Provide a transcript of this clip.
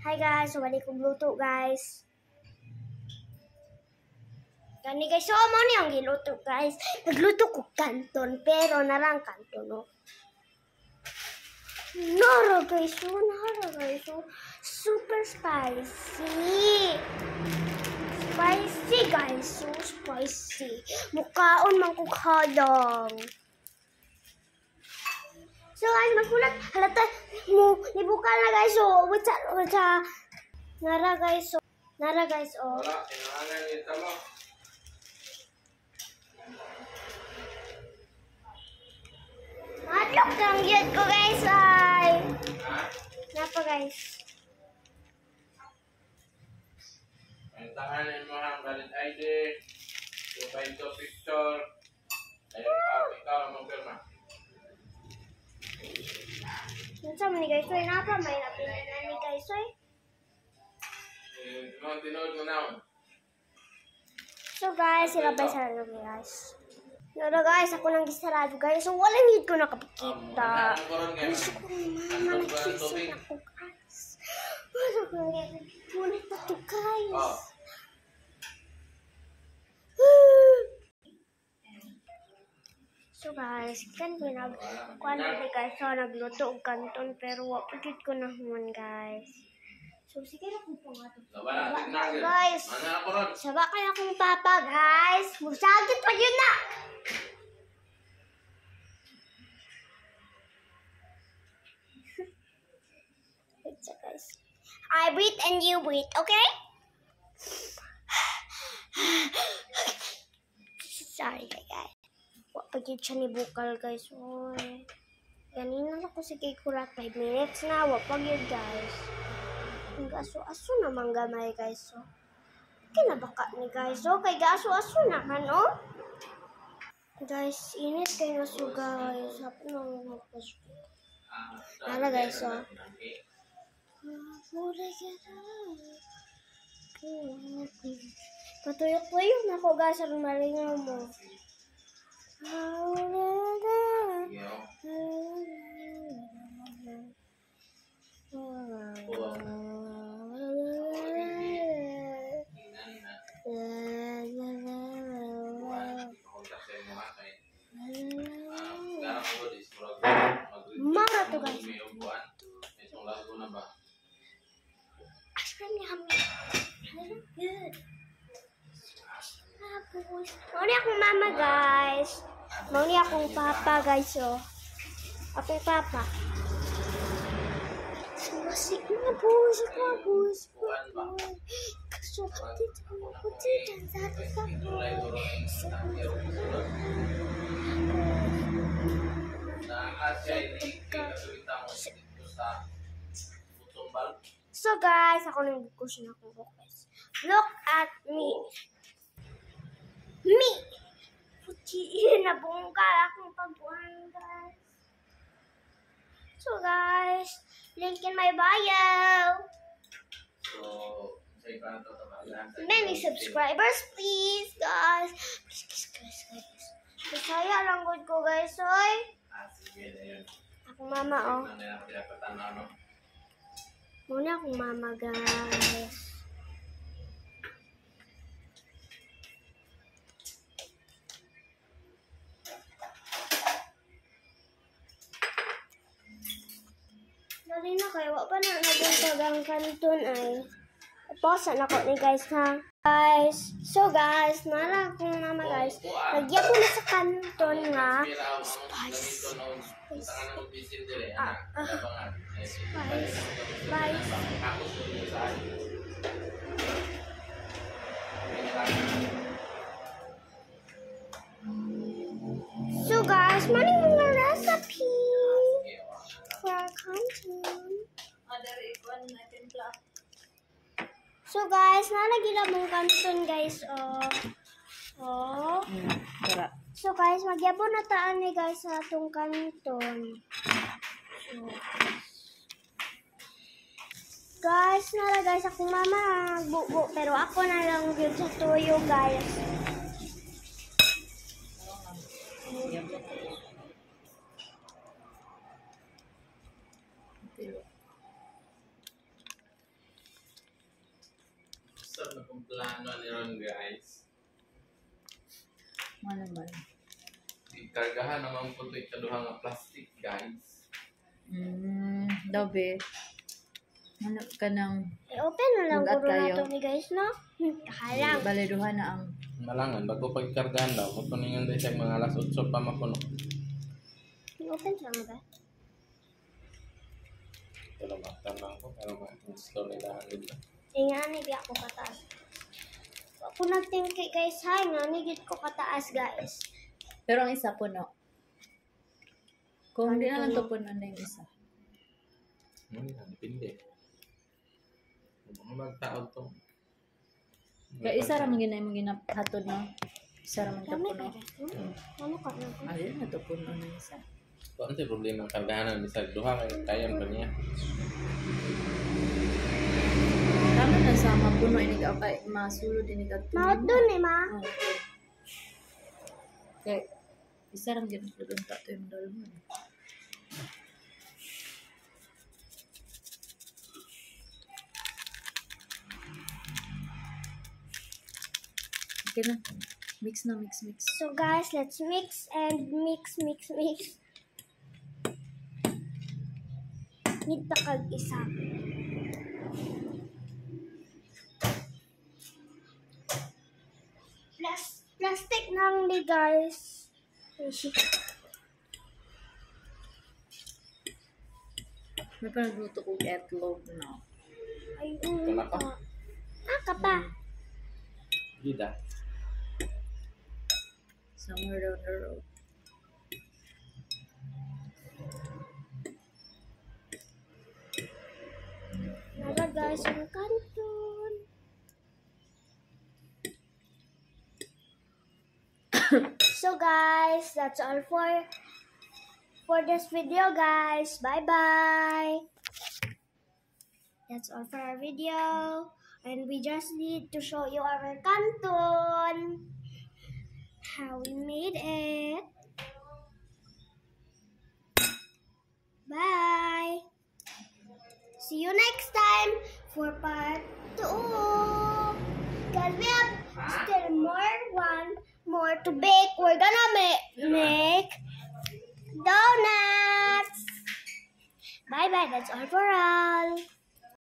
Hi guys, wali kong luto guys. Gani guys, so mo ni ang giluto guys. Nagluto ko kanton pero narang kanton no. Nara guys, so super spicy. Spicy guys, so spicy. Mukhaon man ko kadang. So guys, magulat halata mo ibukal na guys. So what's Nara guys, so Wala, kailangan nito mo. Madlock lang yun ko guys ay. Napa guys. Ang tahanin mo ang valid ID, yung picture, ayun, ikaw ang magpirma. Minsan mo ni guys, so napa may napinan na ni guys, so Tinood mo na. So guys, ilabay sa loob guys. Nara guys, ako nang gisarado guys. So wala need ko nakapakita. Gusto ko naman nakikisa ako guys. Wala ko nang ngunit pa to guys. So guys, kan kuan ni guys, so nagluto og kanton pero wa pagit ko na human guys. So sige na kung pangato. Guys, saba kaya akong papa guys. Musagit pa yun na. It's guys. I breathe and you breathe, okay? Sorry guys. Wa pagit siya ni bukal guys. Oy. Ganina na ko sige kurat 5 minutes na. Wa pagit guys. Ang gaso-aso naman gamay guys, so. Kinabaka ni guys, so. Kay gaso-aso naman, oh. Guys, init kayo na so guys. Hapon nang magpasko. Nala guys, so. Patuyok-tuyok na ko guys, ang malingaw mo. Mga to guys. Ice cream yum. Good. Mauni akong mama guys. Mauni akong papa guys, oh. Akong papa. Masih ngabus. So, dito ako dito. So guys, ako nang bukusin ako guys. Look at me. Puti na bungkal akong pagbuhan guys. So guys, link in my bio. Many subscribers please guys. Please guys. Masaya lang good ko guys, oy. Ako mama, oh. Muna akong mama, guys. Dali na kayo, wala pa na nabuntag ang kanton ay. Pause na ko ni guys, ha. Guys, so guys, nara akong mama guys. Lagyan ko na sa kanton nga. Spice. So guys, maning mga recipe for kanton. So guys, nalagyan na mong kanton guys, oh. So guys, magyabon na taan ni guys sa atong kanton. So, guys, nala guys, akong mama bubo, pero ako na lang yun sa tuyo guys. plano ni Ron, guys. Ano ba? Ikargahan naman po ito ikaduha nga plastic, guys. Dabe. Ano ka nang I-open na lang Ugat guro na kayo. to ni guys, no? Kahalang. baleduhan na ang Malangan, bago pagkargahan daw, kung ninyo din siya mga alas 8 pa mapuno. I-open siya mo ba? Ito lang tanong ko, pero ma-install nila nila. Nga ni di ako kataas. Ako nagtingki guys, ha? Nga ni gid ko kataas guys. pero ang isa puno. Kung di na lang to puno na yung isa. Depende. Kung magtaon to. Kaya isa ra man ginay mo ginahatod no. Isa ra man ka Dami puno. ka guys. Ano ka na? Ayun na to puno na isa. Kung ano yung problema ng kargahanan, bisa duha kayo kaya pa niya. Tama na sa mapuno ini ka kay masulod ini ka. Maot dun eh, ma. Okay. Isa lang gid ko dun tato yung dalo mo. Okay na. Mix na, mix. So guys, let's mix and mix. Need pa kag isa. Plastic nang ni guys. May panagluto ko etlog na. Ay, Wala pa. ka pa. Gida. Somewhere down the road. Nara guys, ang kanton. So guys, that's all for this video guys. Bye. That's all for our video. And we just need to show you our canton. How we made it. Bye. See you next time for part 2. Because we have still more to bake. We're gonna make donuts. Bye. That's all for all.